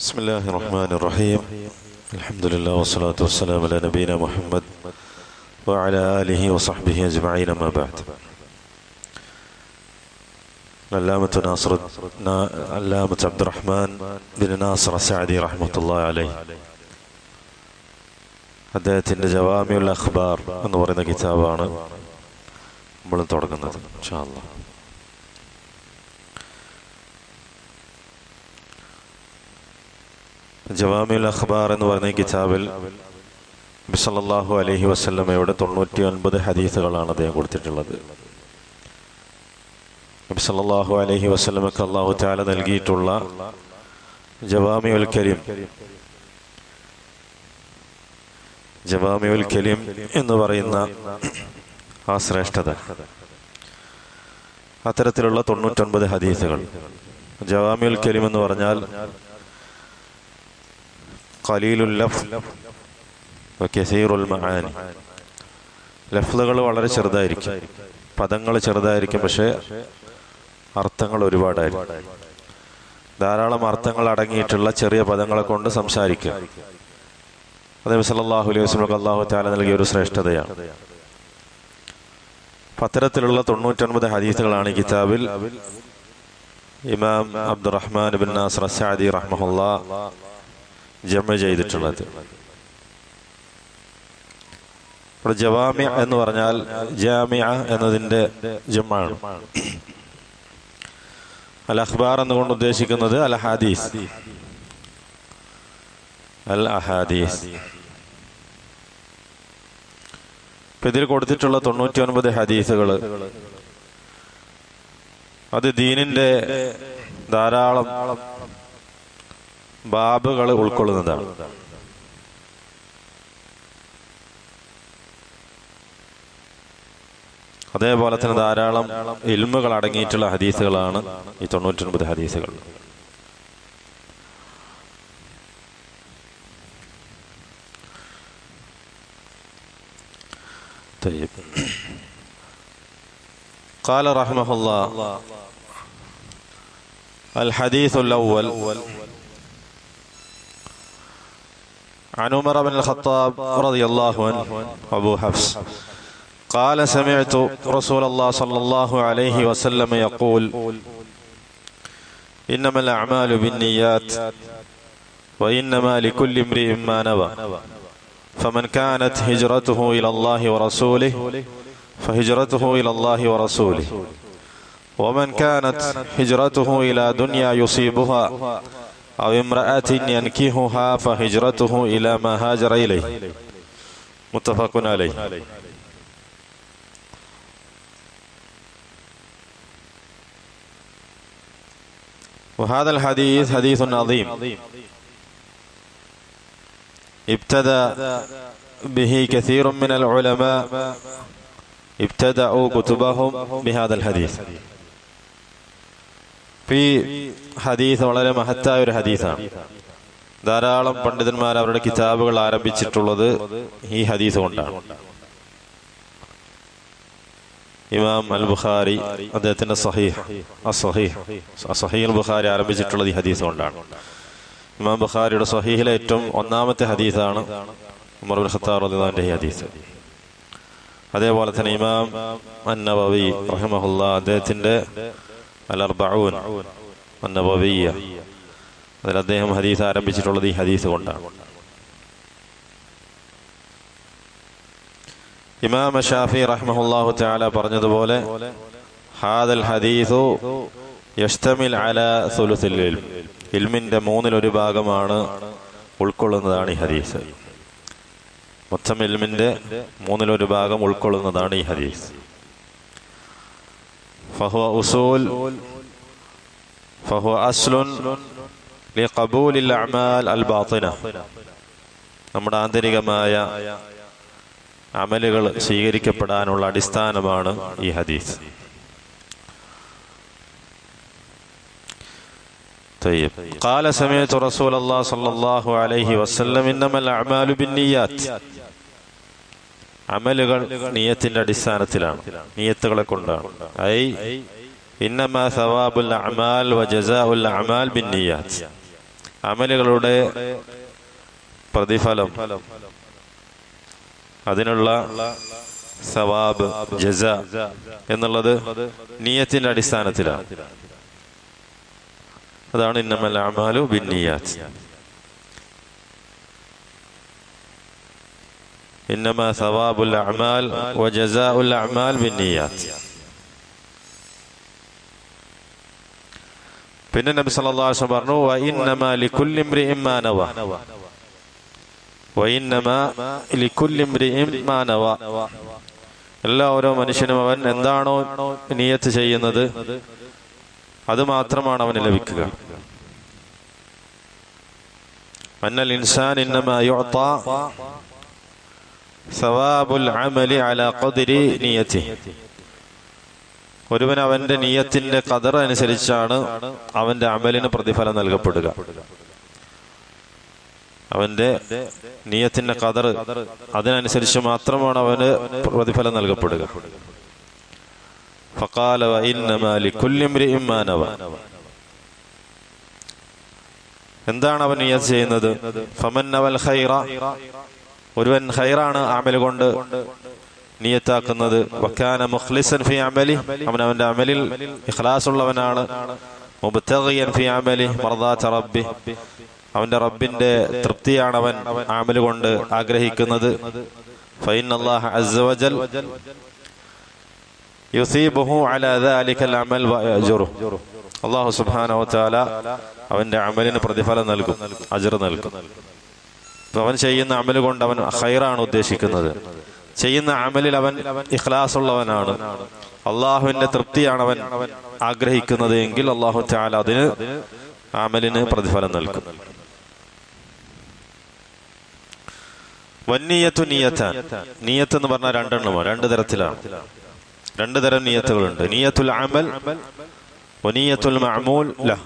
بسم الله الرحمن الرحيم. الحمد لله والصلاة والسلام على نبينا محمد وعلى آله وصحبه أجمعين. ما بعد. علامة عبد الرحمن بن ناصر السعدي رحمة الله عليه അദ്ദേഹത്തിൻ്റെ ജവാമിഉൽ അഖ്ബാർ എന്ന് പറയുന്ന കിതാബാണ് നമ്മൾ തുടങ്ങുന്നത് ഇൻഷാ അല്ലാഹ്. ജവാമിഉൽ അഖ്ബാർ എന്ന് പറയുന്ന ഈ കിതാബിൽ നബി സല്ലല്ലാഹു അലൈഹി വസല്ലമയുടെ 99 ഹദീസുകളാണ് അദ്ദേഹം കൊടുത്തിട്ടുള്ളത്. നബി സല്ലല്ലാഹു അലൈഹി വസല്ലമക്ക് അല്ലാഹു തആല നൽകിയിട്ടുള്ള ജവാമിഉൽ കലിം എന്ന് പറയുന്ന ആ ശ്രേഷ്ഠത, അത്തരത്തിലുള്ള 99 ഹദീസുകൾ. ജവാമിഉൽ കലിം എന്ന് പറഞ്ഞാൽ ഖലീലുൽ ലഫ്സ് വകസീറുൽ മആനി. ലഫ്ളുകൾ വളരെ ചെറുതായിരിക്കും, പദങ്ങൾ ചെറുതായിരിക്കും, പക്ഷേ അർത്ഥങ്ങൾ ഒരുപാടായിരിക്കും. ധാരാളം അർത്ഥങ്ങൾ അടങ്ങിയിട്ടുള്ള ചെറിയ പദങ്ങളെ കൊണ്ട് സംസാരിക്കുക. നബി സല്ലല്ലാഹു അലൈഹി വസല്ലം അല്ലാഹു തആല നൽകിയ ഒരു ശ്രേഷ്ഠതയാണ്. അത്തരത്തിലുള്ള 99 ഹദീസുകളാണ് ഈ കിതാബിൽ ഇമാം അബ്ദുറഹ്മാൻ ബിൻ നാസർ അസ്സഅദി റഹ്മഹുല്ലാഹ് ജമഅ ചെയ്തിട്ടുള്ളത്. ഇവിടെ ജവാമി എന്ന് പറഞ്ഞാൽ ജാമിഅ എന്നതിൻ്റെ ജംആണ്. അൽ അഖ്ബാർ എന്നുകൊണ്ട് ഉദ്ദേശിക്കുന്നത് അൽ അഹാദീസ്. ഇതിൽ കൊടുത്തിട്ടുള്ള 99 ഹദീസുകൾ അത് ദീനിന്റെ ധാരാളം ബാബുകൾ ഉൾക്കൊള്ളുന്നതാണ്. അതേപോലെ തന്നെ ധാരാളം ഇൽമുകൾ അടങ്ങിയിട്ടുള്ള ഹദീസുകളാണ് ഈ 99 ഹദീസുകൾ. قال رحمه الله الحديث الأول عن عمر بن الخطاب رضي الله عنه أبو حفص قال سمعت رسول الله صلى الله عليه وسلم يقول إنما الأعمال بالنيات وإنما لكل امرئ ما نوى فمن كانت هجرته إلى الله ورسوله فهجرته إلى الله ورسوله ومن كانت هجرته إلى دنيا يصيبها أو امرأة ينكحها فهجرته إلى ما هاجر إليه متفق عليه. وهذا الحديث حديث عظيم ابتدأ به كثير من العلماء ابتدأوا كتبهم بهذا الحديث. ഈ ഹദീസ് വളരെ മഹത്തായ ഒരു ഹദീസാണ്. ധാരാളം പണ്ഡിതന്മാർ അവരുടെ കിതാബുകൾ ആരംഭിച്ചിട്ടുള്ളത് ഈ ഹദീസ് കൊണ്ടാണ്. ഇമാം അൽ ബുഖാരി അദ്ദേഹത്തിന്റെ സഹീഹ് ബുഖാരി ആരംഭിച്ചിട്ടുള്ളത് ഈ ഹദീസ് കൊണ്ടാണ്. ഇമാം ബുഖാരിയുടെ സഹീഹിലെ ഏറ്റവും ഒന്നാമത്തെ ഹദീസാണ് ഉമർ ഇബ്നു ഖത്താബ് റളിയല്ലാഹു അൻഹു ഈ ഹദീസ്. അതേപോലെ തന്നെ ഇമാം അൻ-നവവി റഹിമഹുല്ലാഹ് അദ്ദേഹത്തിന്റെ അൽ-അർബഊൻ അൻ-നവവിയ്യ അതിൽ അദ്ദേഹം ഹദീസ് ആരംഭിച്ചിട്ടുള്ളത് ഈ ഹദീസ് കൊണ്ടാണ്. ഇമാം ശാഫിഈ റഹിമഹുല്ലാഹു തആല പറഞ്ഞതുപോലെ ഹാദൽ ഹദീസു യശ്തമിൽ അലാ സുലുസിൽ ഇൽം, ഇൽമിന്റെ 1/3 ഭാഗമാണ് ഉൾക്കൊള്ളുന്നതാണ് ഈ ഹദീസ്. മൊത്തം ഇൽമിന്റെ 1/3 ഭാഗം ഉൾക്കൊള്ളുന്നതാണ് ഈ ഹദീസ്. ഫഹുവ ഉസൂൽ ഫഹുവ അസ്ലുൻ ലിഖബൂലിൽ അഅമാൽ അൽ ബാത്തിന, നമ്മുടെ ആന്തരികമായ അമലുകൾ സ്വീകരിക്കപ്പെടാനുള്ള അടിസ്ഥാനമാണ് ഈ ഹദീസ്. قال سمعت رسول الله صلى الله عليه وسلم إنما الأعمال بالنيات. അമലുകൾ നിയത്തിന്റെ അടിസ്ഥാനത്തിലാണ്, നിയത്തുകളെ കൊണ്ടാണ്. ഇന്നമാ സവാബുൽ അഅമാൽ വജസാഉൽ അഅമാൽ ബിന്നിയാത്ത്. അമലുകളുടെ പ്രതിഫലം, അതിനുള്ള സവാബ്, ജസ എന്നുള്ളത് നിയ്യത്തിന്റെ അടിസ്ഥാനത്തിലാണ്. അതാണ് ഇന്നമൽ അഅ്മാലു ബിന്നിയാത്ത്. ഇന്നമാ സവാബുൽ അഅ്മാൽ വജസാഉൽ അഅ്മാൽ ബിന്നിയാത്ത്. പിന്നെ നബി സല്ലല്ലാഹു അലൈഹി വസല്ലം പറഞ്ഞു, വഇന്നമാ ലികുല്ലി ഇംറിഇൻ മാ നവ, വഇന്നമാ ലികുല്ലി ഇംറിഇൻ മാ നവ. എല്ലാ ഓരോ മനുഷ്യനും അവൻ എന്താണോ നിയ്യത്ത് ചെയ്യുന്നത് അത് മാത്രമാണ് അവന് ലഭിക്കുക. അന്നൽ ഇൻസാൻ ഇന്നമാ യുഅതാ സവാബുൽ അമലി അലാ ഖദ്രി നിയ്യതിഹി. ഒരുവൻ അവന്റെ നിയ്യത്തിന്റെ ഖദർ അനുസരിച്ചാണ് അവന്റെ അമലിന് പ്രതിഫലം നൽകപ്പെടുക. അവന്റെ നിയ്യത്തിന്റെ ഖദർ അതിനനുസരിച്ച് മാത്രമാണ് അവന് പ്രതിഫലം നൽകപ്പെടുക. ഫഖാല വഇന്നമാ ലികുല്ലി ഇംറിഇൻ മാ നവ. എന്താണ് അവൻ നിയ്യത്ത് ചെയ്യുന്നത്? ഫമൻ നവൽ ഖൈറ, ഒരുവൻ ഖൈറാണ് അമൽ കൊണ്ട് നിയ്യത്താക്കുന്നത്. വകാന മുഖ്ലിസൻ ഫി അമലി, അവൻ അവന്റെ അമലിൽ ഇഖ്ലാസ് ഉള്ളവനാണ്. മുബ്തഗിയൻ ഫി അമലി മർദാത റബ്ബി, അവന്റെ റബ്ബിന്റെ തൃപ്തിയാണ് അവൻ അമൽ കൊണ്ട് ആഗ്രഹിക്കുന്നത്. ഫഇന്നല്ലാഹ അസ്സ വജൽ യുസീബുഹു അലാ ദാലികൽ അമൽ വയജ്റുഹു. അല്ലാഹു സുബ്ഹാനഹു വ തആല അവന്റെ അമലിന് പ്രതിഫലം നൽകും, അജ്ർ നൽകും. അവൻ ചെയ്യുന്ന അമൽ കൊണ്ട് അവൻ ഖൈറാണ് ഉദ്ദേശിക്കുന്നത്. ചെയ്യുന്ന അമലിൽ അവൻ ഇഖ്ലാസ് ഉള്ളവനാണ്, അള്ളാഹുവിന്റെ തൃപ്തിയാണ് അവൻ ആഗ്രഹിക്കുന്നത് എങ്കിൽ അല്ലാഹു തആല അതിന് അമലിന് പ്രതിഫലം നൽകും. വന്നിയത്തു നിയ്യത്താൻ. നിയ്യത്ത് എന്ന് പറഞ്ഞാൽ രണ്ടെണ്ണമാണ്, രണ്ട് തരത്തിലാണ്. രണ്ട് തരം നിയ്യത്തുകളുണ്ട്. നിയ്യത്തുൽ അമൽ വനിയ്യത്തുൽ മഅമൂൽ ലഹ്.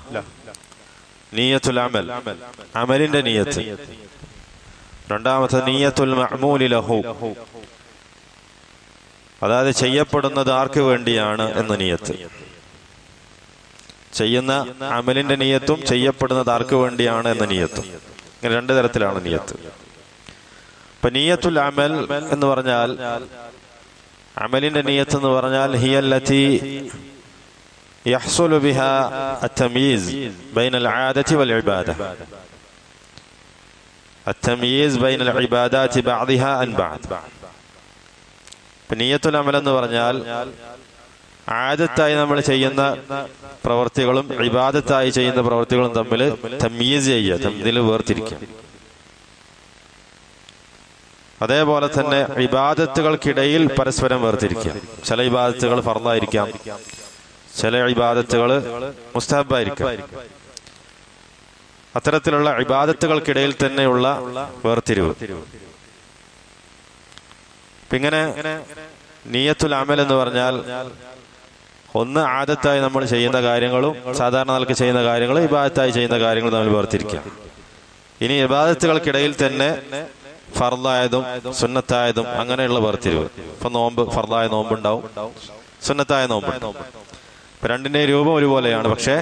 നിയ്യത്തുൽ അമൽ, അമലിന്റെ നിയ്യത്ത്. രണ്ടാമത്തെ നിയ്യത്തുൽ മഅമൂലി ലഹു, അതായത് ചെയ്യപ്പെടുന്നത് ആർക്ക് വേണ്ടിയാണ് എന്ന നിയ്യത്ത്. ചെയ്യുന്ന അമലിന്റെ നിയ്യത്തും ചെയ്യപ്പെടുന്നത് ആർക്ക് വേണ്ടിയാണ് എന്ന നിയ്യത്തും. ഇങ്ങനെ രണ്ട് തരത്തിലാണ് നിയ്യത്ത്. ഇപ്പൊ നിയ്യത്തുൽ അമൽ എന്ന് പറഞ്ഞാൽ, അമലിന്റെ നിയ്യത്ത് എന്ന് പറഞ്ഞാൽ ഹിയല്ലതി യഹ്സുലു ബിഹാ അത്തമയീസ് ബൈനൽ ആദതി വൽ ഇബാദ. അത്തമയീസ് ബൈനൽ ഇബാദാതി ബഅദിഹാ അൻ ബഅദ്. നിയ്യത്തുൽ അമൽ എന്ന് പറഞ്ഞാൽ ആദത്തായി നമ്മൾ ചെയ്യുന്ന പ്രവൃത്തികളും ഇബാദത്തായി ചെയ്യുന്ന പ്രവൃത്തികളും തമ്മിൽ തമയീസ് ചെയ്യുക, തമ്മിൽ വേർതിരിക്കുക. അതേപോലെ തന്നെ ഇബാദത്തുകൾക്കിടയിൽ പരസ്പരം വേർതിരിക്കുക. ചില ഇബാദത്തുകൾ ഫർളായിരിക്കാം, ചില ഇബാദത്തുകൾ മുസ്തഹബായിരിക്കാം. അത്തരത്തിലുള്ള ഇബാദത്തുകൾക്കിടയിൽ തന്നെയുള്ള വേർതിരിവ്. ഇങ്ങനെ നിയ്യത്തുൽ അമൽ എന്ന് പറഞ്ഞാൽ ഒന്ന് ആദത്തായി നമ്മൾ ചെയ്യുന്ന കാര്യങ്ങളും സാധാരണ നിലക്ക് ചെയ്യുന്ന കാര്യങ്ങളും ഇബാദത്തായി ചെയ്യുന്ന കാര്യങ്ങളും തമ്മിൽ വേർതിരിക്കുക. ഇനി ഇബാദത്തുകൾക്കിടയിൽ തന്നെ ഫർളായതും സുന്നത്തായതും അങ്ങനെയുള്ള വേർതിരിവ്. ഇപ്പൊ നോമ്പ്, ഫർളായ നോമ്പുണ്ടാവും, സുന്നത്തായ നോമ്പുണ്ടാവും. ഇപ്പൊ രണ്ടിന്റെ രൂപം ഒരുപോലെയാണ്, പക്ഷെ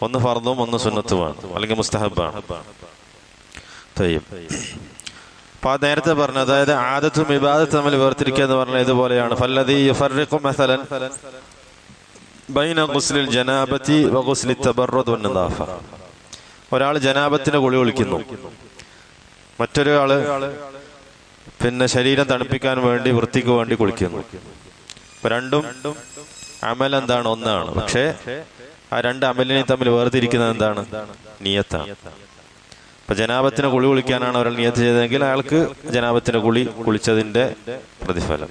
ഒന്ന് ഫർളും ഒന്ന് സുന്നത്തുമാണ്, അല്ലെങ്കിൽ മുസ്തഹബാണ്. അപ്പൊ നേരത്തെ പറഞ്ഞു, അതായത് ആദത്തും ഇബാദത്തും തമ്മിൽ വേർതിരിക്കുക എന്ന് പറഞ്ഞാൽ ഇതുപോലെയാണ്. ഫല്ലദീ യുഫർറിഖു മസലൻ ബൈന ഗുസ്ലിൽ ജനാബത്തി വ ഗുസ്ലിൽ തബറുദ് വന്നദാഫ. ഒരാൾ ജനാബത്തിന് കുളി കുളിക്കുന്നു, മറ്റൊരാള് ശരീരം തണുപ്പിക്കാൻ വേണ്ടി വൃത്തിക്ക് വേണ്ടി കുളിക്കുന്നു. ഇപ്പൊ രണ്ടും അമൽ എന്താണ്? ഒന്നാണ്. പക്ഷെ ആ രണ്ട് അമലിനെയും തമ്മിൽ വേർതിരിക്കുന്നത് എന്താണ്? നിയ്യത്താണ്. ഇപ്പൊ ജനാബത്തിന് കുളി കുളിക്കാനാണ് ഒരാൾ നിയ്യത്ത് ചെയ്തതെങ്കിൽ അയാൾക്ക് ജനാബത്തിന് കുളിച്ചതിന്റെ പ്രതിഫലം.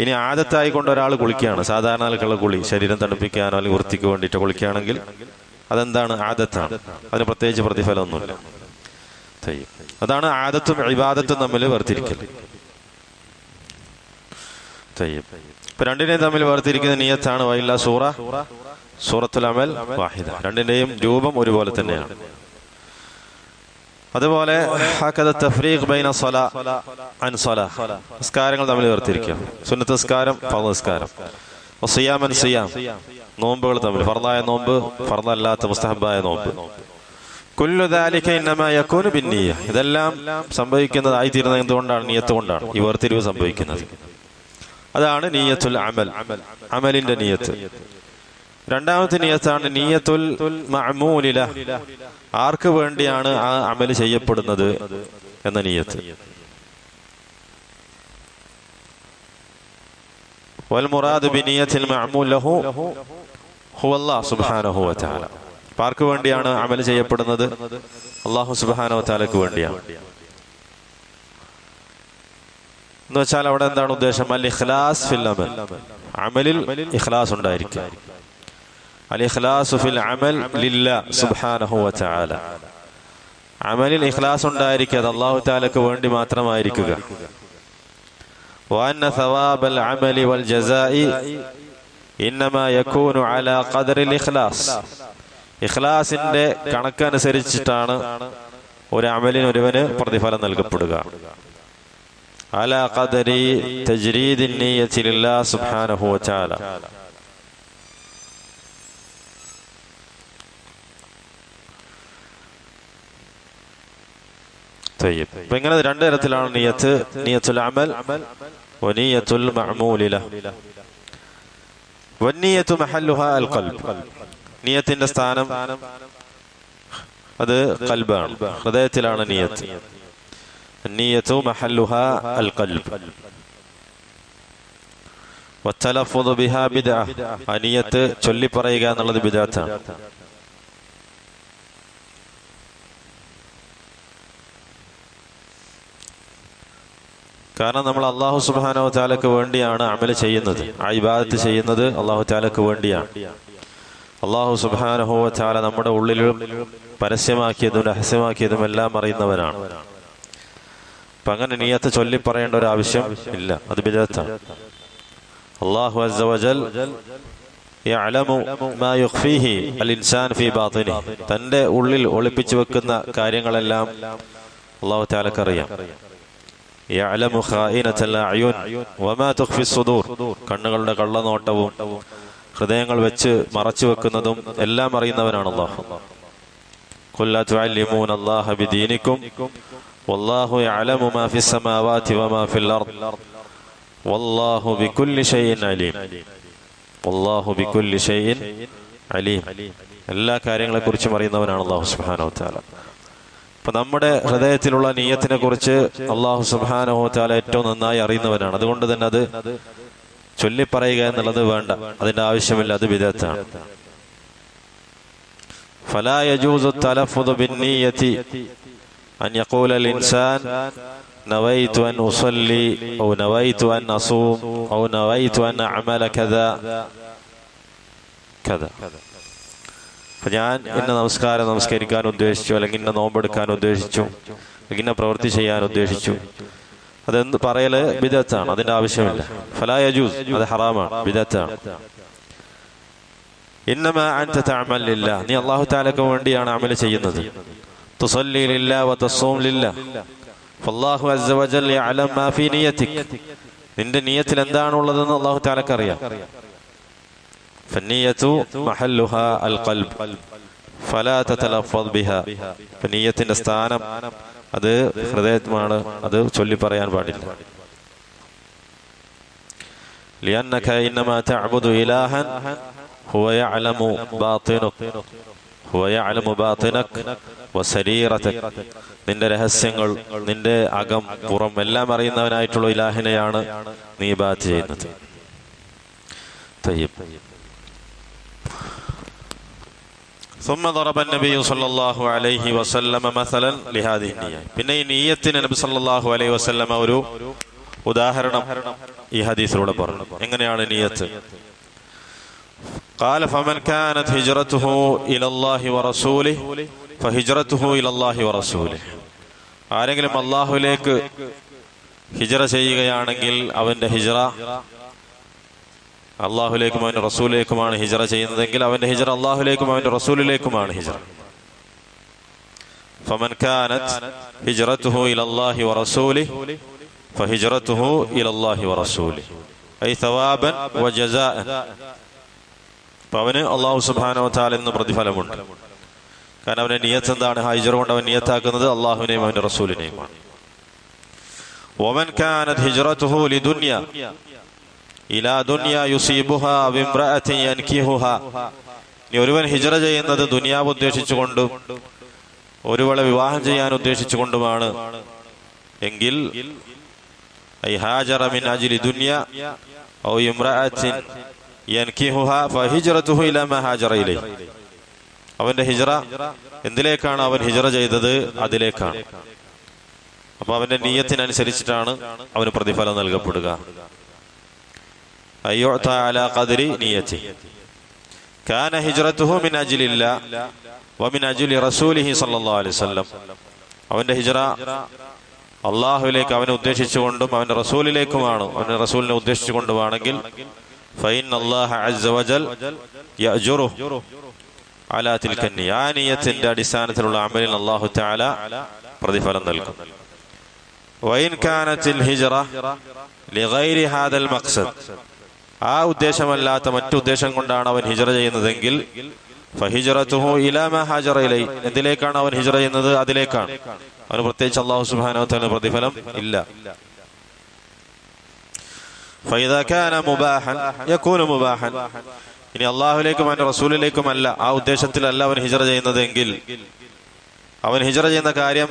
ഇനി ആദത്തായിക്കൊണ്ട് ഒരാൾ കുളിക്കുകയാണ്, സാധാരണ ആൾക്കുള്ള കുളി, ശരീരം തണുപ്പിക്കാനോ അല്ലെങ്കിൽ വൃത്തിക്ക് വേണ്ടിയിട്ട് കുളിക്കുകയാണെങ്കിൽ അതെന്താണ്? ആദത്താണ്. അതിന് പ്രത്യേകിച്ച് പ്രതിഫലമൊന്നുമില്ല. അതാണ് ആദത്തും ഇബാദത്തും തമ്മിൽ വേർതിരിക്കൽ. ഇപ്പൊ രണ്ടിനെയും തമ്മിൽ വേർതിരിക്കുന്ന നിയ്യത്താണ്. വൈല സൂറത്തുൽ അമൽ വാഹിദ. രണ്ടിന്റെയും രൂപം ഒരുപോലെ തന്നെയാണ്. അതുപോലെ തഫ്രീഖ് ബൈന സ്വലാ അൻ സ്വലാ, നിസ്കാരങ്ങൾ തമ്മിൽ വേർതിരിക്കുക. സുന്നത്ത് നിസ്കാരം, ഫർള് നിസ്കാരം. സിയാം അൻ സിയാം, നോമ്പുകൾ തമ്മിൽ ഫർളായ നോമ്പ്, ഫർളല്ലാത്ത മുസ്തഹബായ നോമ്പ്. കുല്ലു ദാലിക ഇന്നമാ യകൂനു ബിന്നിയ്യ. ഇതെല്ലാം സംഭവിക്കുന്നതായി തീരുന്നത് എന്തുകൊണ്ടാണ്? നിയ്യത്ത് കൊണ്ടാണ് ഈ വേർതിരിവ് സംഭവിക്കുന്നത്. അതാണ് നിയ്യത്തുൽ അമൽ, അമലിന്റെ നിയ്യത്ത്. രണ്ടാമത്തെ നിയ്യത്താണ് നിയ്യത്തുൽ മഅമൂലില, ആർക്ക് വേണ്ടിയാണ് ആ അമൽ ചെയ്യപ്പെടുന്നത് എന്ന നിയ്യത്ത്. വൽ മുറാദു ബിനിയ്യത്തിൽ മഅമൂൽ ലഹു ഹുവല്ലാഹ് സുബ്ഹാനഹു വ തആല. ആർക്ക് വേണ്ടിയാണ് അമൽ ചെയ്യപ്പെടുന്നത്? അല്ലാഹു സുബ്ഹാനഹു വ തആലക്ക് വേണ്ടിയാണ്. എന്ന് വെച്ചാൽ അവിടെ എന്താണ് ഉദ്ദേശം? അൽ ഇഖ്ലാസ് ഫിൽ അമൽ, അമലിൽ ഇഖ്ലാസ് ഉണ്ടായിരിക്കുക. അൽ ഇഖ്ലാസു ഫിൽ അമൽ ലില്ലാഹ് സുബ്ഹാനഹു വ തആല. അമലിൽ ഇഖ്ലാസ് ഉണ്ടായിരിക്കുക, അത് അല്ലാഹു തആലക്ക് വേണ്ടി മാത്രമായിരിക്കുക. വഅന്ന സവാബൽ അമലി വൽ ജസാഇ ഇന്നമാ യകൂനു അലാ ഖദറിൽ ഇഖ്ലാസ്. ഇഖ്ലാസിന്റെ കണക്കനുസരിച്ചിട്ടാണ് ഒരു അമലിന് ഒരുവന് പ്രതിഫലം നൽകപ്പെടുക. അലാ ഖദരി തജ്രീദിൻ നിയ്യത്തി ലില്ലാഹ് സുബ്ഹാനഹു വ തആല. അപ്പൊ ഇങ്ങനെ രണ്ടു തരത്തിലാണ് നിയ്യത്ത്: നിയ്യത്തുൽ അമൽ വനിയ്യത്തുൽ മഅമൂലില. വന്നിയ്യത്തു മഹല്ലുഹാ അൽ ഖൽബ്. നിയ്യത്തിന്റെ സ്ഥാനം അത് ഖൽബാണ്, ഹൃദയത്തിലാണ് നിയ്യത്ത്. നിയ്യത്തു മഹല്ലുഹാ അൽ ഖൽബ്. വത്തലഫ്ഫുദു ബിഹാ ബിദ്അ. ആ നിയ്യത്ത് ചൊല്ലി പറയുക എന്നുള്ളത് ബിദ്അത്താണ്. കാരണം നമ്മൾ അല്ലാഹു സുബ്ഹാനഹു വ തആലക്ക് വേണ്ടിയാണ് അമൽ ചെയ്യുന്നത്, ആ ഇബാദത്ത് ചെയ്യുന്നത് അല്ലാഹു തആലക്ക് വേണ്ടിയാണ്. അല്ലാഹു സുബ്ഹാനഹു വ തആല നമ്മുടെ ഉള്ളിൽ പരസ്യമാക്കിയതും രഹസ്യമാക്കിയതും എല്ലാം അറിയുന്നവനാണ്. അപ്പൊ അങ്ങനെ നിയ്യത്ത് ചൊല്ലി പറയേണ്ട ഒരു ആവശ്യം ഇല്ല, അത് ബിദ്അത്താണ്. അല്ലാഹു അസ്സ വജൽ യഅലമു മാ യുഖ്ഫീഹി അൽ ഇൻസാൻ ഫീ ബാത്തിനിഹി. തന്റെ ഉള്ളിൽ ഒളിപ്പിച്ചു വെക്കുന്ന കാര്യങ്ങളെല്ലാം അല്ലാഹു തആലക്ക് അറിയാം. യഅലമു ഖായിനത്തൽ അയുൻ വമാ തുഖ്ഫി സുദൂർ. കണ്ണുകളുടെ കള്ളനോട്ടവും ഹൃദയങ്ങൾ വെച്ച് മറച്ചു വെക്കുന്നതും എല്ലാം അറിയുന്നവനാണ് അല്ലാഹു. ഖുൽ ലാ തുഅല്ലിമൂന അല്ലാഹ ബിദീനിക്കും വല്ലാഹു യഅലമു മാ ഫിസ് സമാവാതി വമാ ഫിൽ അർദ് വല്ലാഹു ബികുല്ലി ഷൈഇൻ അലീം. വല്ലാഹു ബികുല്ലി ഷൈഇൻ അലീം. എല്ലാ കാര്യങ്ങളെക്കുറിച്ചും അറിയുന്നവനാണ് അല്ലാഹു സുബ്ഹാനഹു വ തആല. അപ്പൊ നമ്മുടെ ഹൃദയത്തിലുള്ള നിയ്യത്തിനെ കുറിച്ച് അല്ലാഹു സുബ്ഹാനഹു വ തആല ഏറ്റവും നന്നായി അറിയുന്നവനാണ്. അതുകൊണ്ട് തന്നെ അത് ചൊല്ലിപ്പറയുക എന്നുള്ളത് വേണ്ട, അതിന്റെ ആവശ്യമില്ല, അത് ബിദ്അത്താണ്. ഫലാ യജൂസു തലഫ്ഫുദു ബിന്നിയ്യതി അൻ യഖൂല അൽ ഇൻസാൻ നവൈതു അൻ ഉസല്ലി ഔ നവൈതു അൻ അസൂം ഔ നവൈതു അൻ അഅമല കദാ കദാ. അപ്പൊ ഞാൻ ഇന്ന നമസ്കരിക്കാൻ ഉദ്ദേശിച്ചു, അല്ലെങ്കിൽ ഇന്ന നോമ്പെടുക്കാൻ ഉദ്ദേശിച്ചു, ഇന്ന പ്രവൃത്തി ചെയ്യാൻ ഉദ്ദേശിച്ചു, അതെന്ത് പറയല് ബിദ്അത്താണ്, അതിന്റെ ആവശ്യമില്ല. ഫലാ യജൂസ്, അത് ഹറാമാണ്, ബിദ്അത്താണ്. ഇന്നമാ അൻത തഅമൽ ലില്ലാഹ്. നീ അല്ലാഹു തആലക്ക് വേണ്ടിയാണ് അമൽ ചെയ്യുന്നത്. തുസല്ലി ലില്ലാഹ് വ തസൂം ലില്ലാഹ്. ഫല്ലാഹു അസ്സ വജൽ യഅലം മാ ഫീ നിയ്യതിക്. നിന്റെ നിയ്യത്തിൽ എന്താണുള്ളതെന്ന് അല്ലാഹു തആലക്ക് അറിയാം. ഫന്നിയ്യതു മഹല്ലുഹാ അൽ ഖൽബ് ഫലാ തതലഫ്ഫദ് ബിഹാ. നിയ്യത്തിന്റെ സ്ഥാനം അത് ഹൃദയമാണ്, അത് ചൊല്ലി പറയാൻ പാടില്ല. ലിഅന്നക ഇന്നമാ തഅബുദു ഇലാഹൻ ഹുവ യഅലമു ബാത്തിനക് ഹുവ യഅലമു ബാത്തിനക് വസരീറതക്. നിന്റെ രഹസ്യങ്ങൾ, നിന്റെ അകം പുറം എല്ലാം അറിയുന്നവനായിട്ടുള്ള ഇലാഹിനെയാണ് നീ ഇബാദത്ത് ചെയ്യുന്നത്. തയ്യിബ്. ثم ضرب النبي صلى الله عليه وسلم مثلا لهذه النية. പിന്നെ ഈ നിയ്യത്തിന് നബി സല്ലല്ലാഹു അലൈഹി വസല്ലം ഒരു ഉദാഹരണം ഈ ഹദീസിലൂടെ പറഞ്ഞു. എങ്ങനെയാണ് നിയ്യത്ത്? قال فمن كانت هجرته الى الله ورسوله فهجرته الى الله ورسوله. ആരെങ്കിലും അല്ലാഹുവിലേക്ക് ഹിജ്റ ചെയ്യുകയാണെങ്കിൽ അവന്റെ ഹിജ്റ അള്ളാഹുലേക്കും അവന്റെ റസൂലിലേക്കുമാണ് ഹിജ്റ ചെയ്യുന്നതെങ്കിൽ അവന്റെ ഹിജ്റ അള്ളാഹുലേക്കും അവന്റെ റസൂലിലേക്കുമാണ് ഹിജ്റ. ഫമൻ കാനത് ഹിജ്റതുഹു ഇലല്ലാഹി വറസൂലിഹി ഫഹിജ്റതുഹു ഇലല്ലാഹി വറസൂലിഹി ഐ സവാബൻ വജസാഅൻ. അവന് അല്ലാഹു സുബ്ഹാനഹു വ തആല എന്ന പ്രതിഫലമുണ്ട്. കാരണം അവന്റെ നിയത്ത് എന്താണ്? ഹിജ്റ കൊണ്ട് അവൻ നിയത്താക്കുന്നത് അള്ളാഹുവിനെയും അവന്റെ റസൂലിനെയുമാണ്. വമൻ കാനത് ഹിജ്റതുഹു ലിദുനിയ ഇലാ ദുനിയ യുസീബുഹാ ബിംറഅത്തിൻ യൻകിഹുഹാ. ഇനി ഒരുവൻ ഹിജ്റ ചെയ്യുന്നത് ദുനിയാവ് ഉദ്ദേശിച്ചുകൊണ്ടും ഒരുവളെ വിവാഹം ചെയ്യാൻ ഉദ്ദേശിച്ചുകൊണ്ടുമാണ് എങ്കിൽ ഐ ഹാജറ മിൻ അജ്ലി ദുനിയ ഔ ഇംറഅത്തിൻ യൻകിഹുഹാ ഫഹിജ്റതുഹു ഇലാ മാ ഹാജറ ഇലൈഹി. അവന്റെ ഹിജ്റ എന്തിലേക്കാണ് അവൻ ഹിജ്റ ചെയ്തത് അതിലേക്കാണ്. അപ്പൊ അവന്റെ നിയ്യത്തിനനുസരിച്ചിട്ടാണ് അവന് പ്രതിഫലം നൽകപ്പെടുക. അയ്യുഅത അലാ ഖദ്രി നിയ്യതി കാന ഹിജ്റതുഹു മിൻ അജ്ലില്ലാ വമിൻ അജ്ലി റസൂലിഹി സ്വല്ലല്ലാഹു അലൈഹി വസല്ലം. അവന്റെ ഹിജ്റ അള്ളാഹുവിലേക്ക് അവനെ ഉദ്ദേശിച്ചുകൊണ്ടും അവന്റെ റസൂലിലേക്കുമാണ്, അവന്റെ റസൂലിനെ ഉദ്ദേശിച്ചുകൊണ്ടുമാണെങ്കിൽ ഫഇന്ന അല്ലാഹ അസ്സ വജൽ യഅ്ജുറുഹു അലാ തിൽക നിയ്യ. ആ നിയ്യത്തിന്റെ അടിസ്ഥാനത്തിലുള്ള അമലിൽ അല്ലാഹു തആല പ്രതിഫലം നൽകും. വഇൻ കാനത്തിൽ ഹിജ്റ ലിഗൈരി ഹാദൽ മഖ്സദ്, ആ ഉദ്ദേശമല്ലാത്ത മറ്റുദ്ദേശം കൊണ്ടാണ് അവൻ ഹിജ്റ ചെയ്യുന്നതെങ്കിൽ ഫഹിജ്റതുഹു ഇലാ മാ ഹാജറ ഇലൈഹി, എന്തിലേക്കാണ് അവൻ ഹിജ്റ ചെയ്യുന്നത് അതിലേക്കാണ്. അവന് പ്രത്യേകിച്ച് അല്ലാഹു സുബ്ഹാനഹു വ തആല പ്രതിഫലം ഇല്ല. ഫഇദാ കാന മുബാഹൻ യകൂനു മുബാഹൻ. ഇനി അള്ളാഹുലേക്കും അവന്റെ റസൂലിലേക്കുമല്ല, ആ ഉദ്ദേശത്തിലല്ല അവൻ ഹിജ്റ ചെയ്യുന്നതെങ്കിൽ അവൻ ഹിജ്റ ചെയ്യുന്ന കാര്യം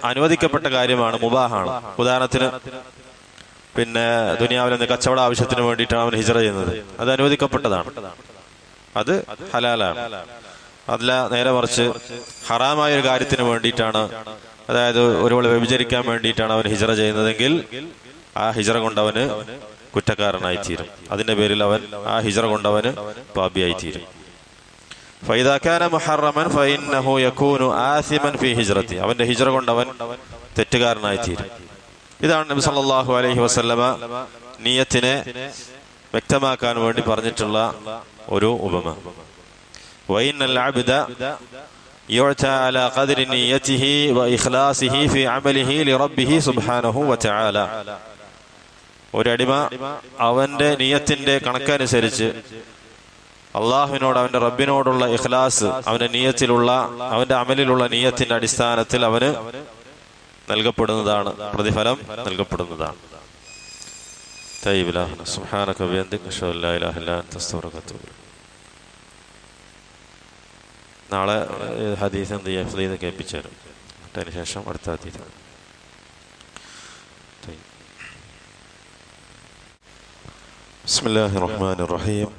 അനുവദിക്കപ്പെട്ട കാര്യമാണ്, മുബാഹാണ്. ഉദാഹരണത്തിന് ദുനിയാവിൽ നിന്ന് കച്ചവട ആവശ്യത്തിന് വേണ്ടിയിട്ടാണ് അവൻ ഹിജ്റ ചെയ്യുന്നത്, അത് അനുവദിക്കപ്പെട്ടതാണ്, അത് ഹലാലാണ്. അതല്ല നേരെ മറിച്ച് ഹറാമായ ഒരു കാര്യത്തിന് വേണ്ടിയിട്ടാണ്, അതായത് ഒരുവളെ വ്യഭിചരിക്കാൻ വേണ്ടിയിട്ടാണ് അവൻ ഹിജ്റ ചെയ്യുന്നതെങ്കിൽ ആ ഹിജ്റ കൊണ്ടവന് കുറ്റക്കാരനായി തീരും. അതിന്റെ പേരിൽ അവൻ ആ ഹിജ്റ കൊണ്ടവന് പാപിയായി തീരും. ഫഇദാ കാന മുഹറമൻ ഫഇന്നഹു യകൂനു ആസിമൻ ഫീ ഹിജ്റതി. അവന്റെ ഹിജ്റ കൊണ്ടവൻ തെറ്റുകാരനായി തീരും. ഇതാണ് നബി സല്ലല്ലാഹു അലൈഹി വസല്ലമ നിയ്യത്തിനെ വ്യക്തമാക്കാൻ വേണ്ടി പറഞ്ഞിട്ടുള്ള ഒരു ഉപമ. വഇന്നൽ അബ്ദ യുഅത അലാ ഖദ്രി നിയ്യതിഹി വഇഖ്ലാസിഹി ഫീ അമലിഹി ലിറബ്ബിഹി സുബ്ഹാനഹു വതആല. ഒരടിമ അവന്റെ നിയ്യത്തിന്റെ കണക്കനുസരിച്ച് അള്ളാഹുവിനോട് അവന്റെ റബ്ബിനോടുള്ള ഇഖ്ലാസ്, അവന്റെ നിയ്യത്തിലുള്ള അവന്റെ അമലിലുള്ള നിയ്യത്തിന്റെ അടിസ്ഥാനത്തിൽ അവന് നൽകപ്പെടുന്നതാണ്, പ്രതിഫലം നൽകപ്പെടുന്നതാണ്. സുബ്ഹാനക വബിഹംദിക അഷ്ഹദു അല്ലാ ഇലാഹ ഇല്ലാ അൻത അസ്തഗ്ഫിറുക വഅതൂബു ഇലൈക്. നാളെ ഹദീസ് എന്ത് ചെയ്ത് കേൾപ്പിച്ചു തരും. അതിനുശേഷം അടുത്ത ഹദീസ്. ബിസ്മില്ലാഹിർ റഹ്മാനിർ റഹീം.